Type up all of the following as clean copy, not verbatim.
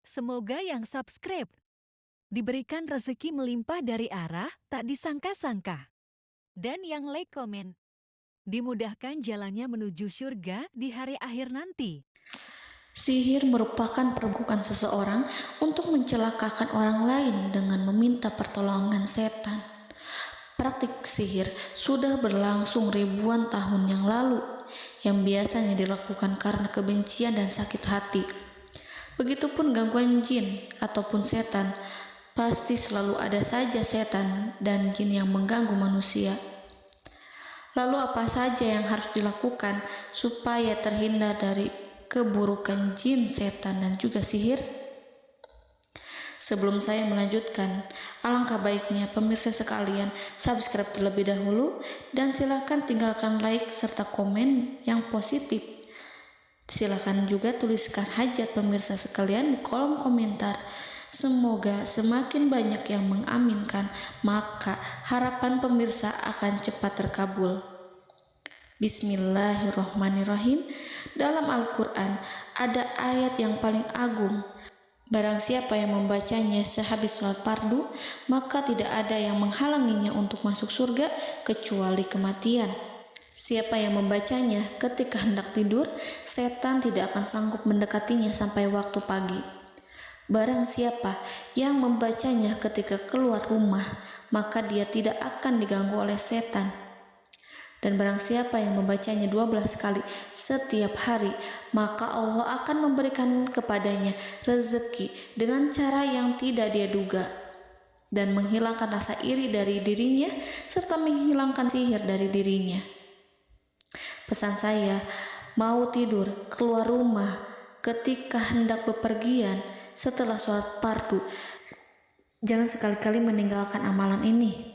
Semoga yang subscribe diberikan rezeki melimpah dari arah tak disangka-sangka. Dan yang like komen, dimudahkan jalannya menuju surga di hari akhir nanti. Sihir merupakan perbuatan seseorang untuk mencelakakan orang lain dengan meminta pertolongan setan. Praktik sihir sudah berlangsung ribuan tahun yang lalu, yang biasanya dilakukan karena kebencian dan sakit hati. Begitupun gangguan jin ataupun setan, pasti selalu ada saja setan dan jin yang mengganggu manusia. Lalu apa saja yang harus dilakukan supaya terhindar dari keburukan jin, setan, dan juga sihir? Sebelum saya melanjutkan, alangkah baiknya pemirsa sekalian subscribe terlebih dahulu dan silakan tinggalkan like serta komen yang positif. Silakan juga tuliskan hajat pemirsa sekalian di kolom komentar. Semoga semakin banyak yang mengaminkan, maka harapan pemirsa akan cepat terkabul. Bismillahirrahmanirrahim. Dalam Al-Quran ada ayat yang paling agung. Barang siapa yang membacanya sehabis sholat fardu, maka tidak ada yang menghalanginya untuk masuk surga kecuali kematian. Siapa yang membacanya ketika hendak tidur, setan tidak akan sanggup mendekatinya sampai waktu pagi. Barang siapa yang membacanya ketika keluar rumah, maka dia tidak akan diganggu oleh setan. Dan barang siapa yang membacanya 12 kali setiap hari, maka Allah akan memberikan kepadanya rezeki dengan cara yang tidak dia duga, dan menghilangkan rasa iri dari dirinya, serta menghilangkan sihir dari dirinya. Pesan saya, mau tidur, keluar rumah, ketika hendak bepergian, setelah sholat fardu, jangan sekali-kali meninggalkan amalan ini.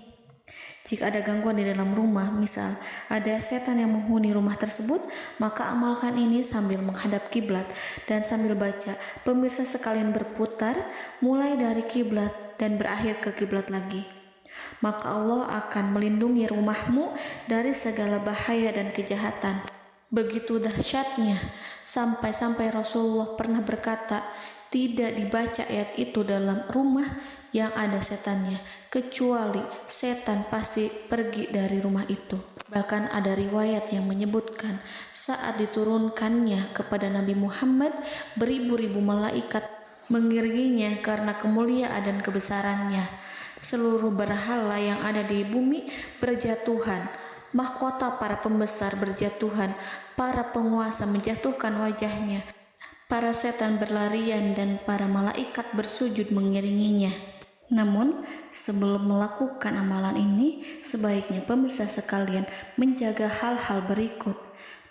Jika ada gangguan di dalam rumah, misal ada setan yang menghuni rumah tersebut, maka amalkan ini sambil menghadap kiblat dan sambil baca. Pemirsa sekalian berputar mulai dari kiblat dan berakhir ke kiblat lagi. Maka Allah akan melindungi rumahmu dari segala bahaya dan kejahatan. Begitu dahsyatnya, sampai-sampai Rasulullah pernah berkata, tidak dibaca ayat itu dalam rumah yang ada setannya, kecuali setan pasti pergi dari rumah itu. Bahkan ada riwayat yang menyebutkan saat diturunkannya kepada Nabi Muhammad, beribu-ribu malaikat mengiringinya karena kemuliaan dan kebesarannya. Seluruh berhala yang ada di bumi berjatuhan, mahkota para pembesar berjatuhan, para penguasa menjatuhkan wajahnya, para setan berlarian dan para malaikat bersujud mengiringinya. Namun, sebelum melakukan amalan ini, sebaiknya pemirsa sekalian menjaga hal-hal berikut.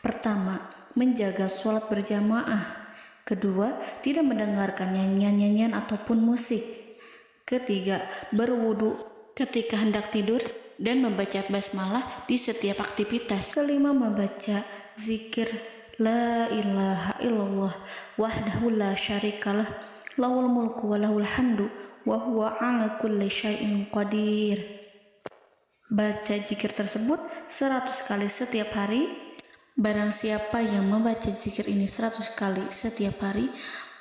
Pertama, menjaga sholat berjamaah. Kedua, tidak mendengarkan nyanyian-nyanyian ataupun musik. Ketiga, berwudu ketika hendak tidur dan membaca basmalah di setiap aktivitas. Kelima, membaca zikir la ilaha illallah wahdahu la syarikalah lahul mulku wa lahul hamdu wa huwa ala kulli syai'in qadir. Baca zikir tersebut 100 kali setiap hari. Barang siapa yang membaca zikir ini 100 kali setiap hari,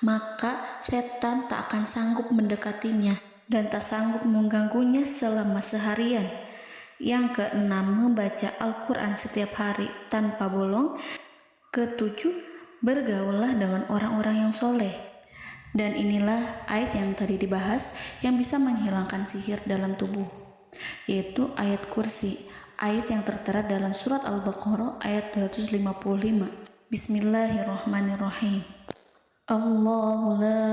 maka setan tak akan sanggup mendekatinya dan tak sanggup mengganggunya selama seharian. Yang keenam, membaca Al-Quran setiap hari tanpa bolong. Ketujuh, bergaullah dengan orang-orang yang soleh. Dan inilah ayat yang tadi dibahas yang bisa menghilangkan sihir dalam tubuh, yaitu ayat kursi, ayat yang tertera dalam surat Al-Baqarah ayat 255. Bismillahirrahmanirrahim. Allahu la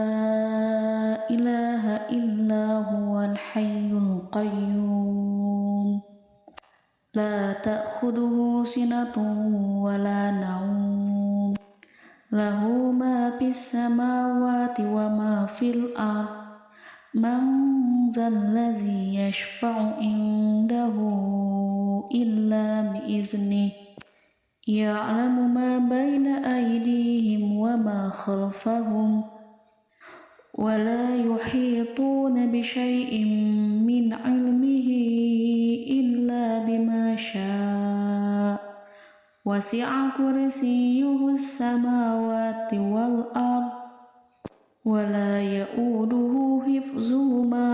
ilaha illa huwal hayyul qayyum la ta'khuduhu sinatun wa la naum lahu ma fis samawati wa ma fil ard man zallazi yashfa'u indahu illa biiznih ya'lamu ma baina aydihim wa ma khalfahum wa la yuhituna bi syai'in min 'ilmihi illa bima syaa' wasi'a kursiyyuhu as-samawati wal ard ولا يؤوده حفظهما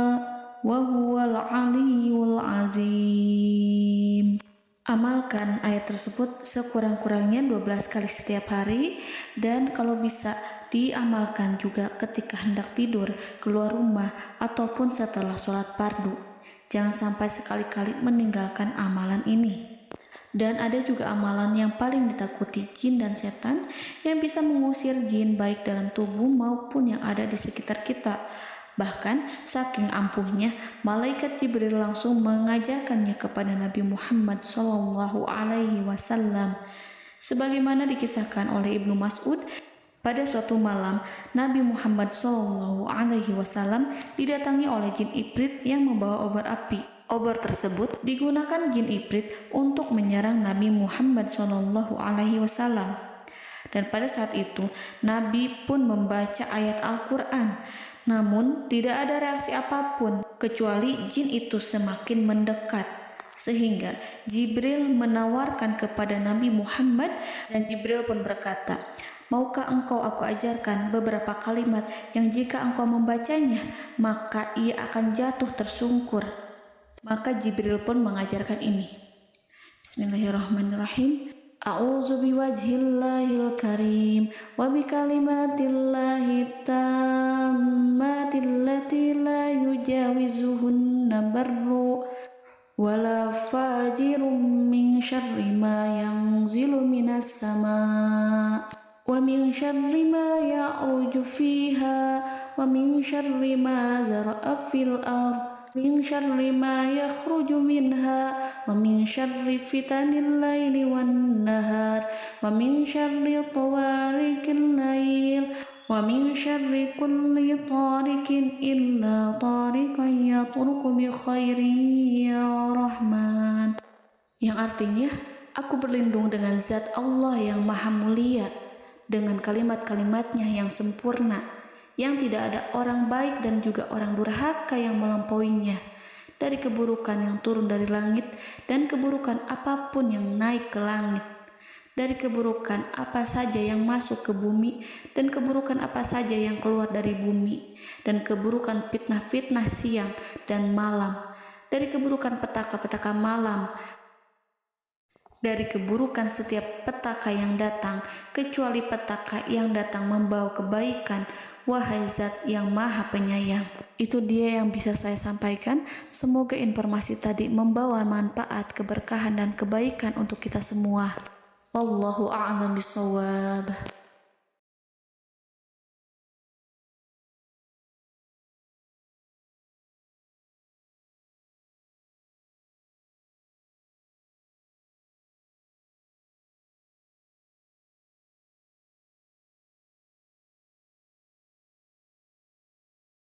وهو العلي العظيم. Amalkan ayat tersebut sekurang-kurangnya 12 kali setiap hari, dan kalau bisa diamalkan juga ketika hendak tidur, keluar rumah, ataupun setelah sholat fardu. Jangan sampai sekali-kali meninggalkan amalan ini. Dan ada juga amalan yang paling ditakuti jin dan setan, yang bisa mengusir jin baik dalam tubuh maupun yang ada di sekitar kita. Bahkan saking ampuhnya, malaikat Jibril langsung mengajarkannya kepada Nabi Muhammad SAW. Sebagaimana dikisahkan oleh Ibnu Mas'ud, pada suatu malam Nabi Muhammad SAW didatangi oleh jin Ifrit yang membawa obor api. Obor tersebut digunakan jin Ifrit untuk menyerang Nabi Muhammad SAW. Dan pada saat itu Nabi pun membaca ayat Al-Quran. Namun tidak ada reaksi apapun kecuali jin itu semakin mendekat, sehingga Jibril menawarkan kepada Nabi Muhammad, dan Jibril pun berkata, "Maukah engkau aku ajarkan beberapa kalimat yang jika engkau membacanya maka ia akan jatuh tersungkur?" Maka Jibril pun mengajarkan ini. Bismillahirrahmanirrahim. A'udzu biwajhillahil karim wa bikalimatillahi tammati allati la yujawizuhunna barru wala fajirun min syarri ma yanzilu minas sama wa min syarri ma ya'ruju fiha wa min syarri ma zara'a fil ardh min syarri ma yakhruju minha wa min syarri fitanil laili wan nahar wa min syarri tawarikil lail wa min syarri kulli tarikin illa tarikan yatruku bi khairin ya Rahman. Yang artinya, aku berlindung dengan zat Allah yang maha mulia, dengan kalimat-kalimatnya yang sempurna, yang tidak ada orang baik dan juga orang durhaka yang melampauinya, dari keburukan yang turun dari langit dan keburukan apapun yang naik ke langit, dari keburukan apa saja yang masuk ke bumi dan keburukan apa saja yang keluar dari bumi, dan keburukan fitnah-fitnah siang dan malam, dari keburukan petaka-petaka malam, dari keburukan setiap petaka yang datang, kecuali petaka yang datang membawa kebaikan. Wahai Zat yang Maha Penyayang. Itu dia yang bisa saya sampaikan. Semoga informasi tadi membawa manfaat, keberkahan, dan kebaikan untuk kita semua. Wallahu a'lam bishawab.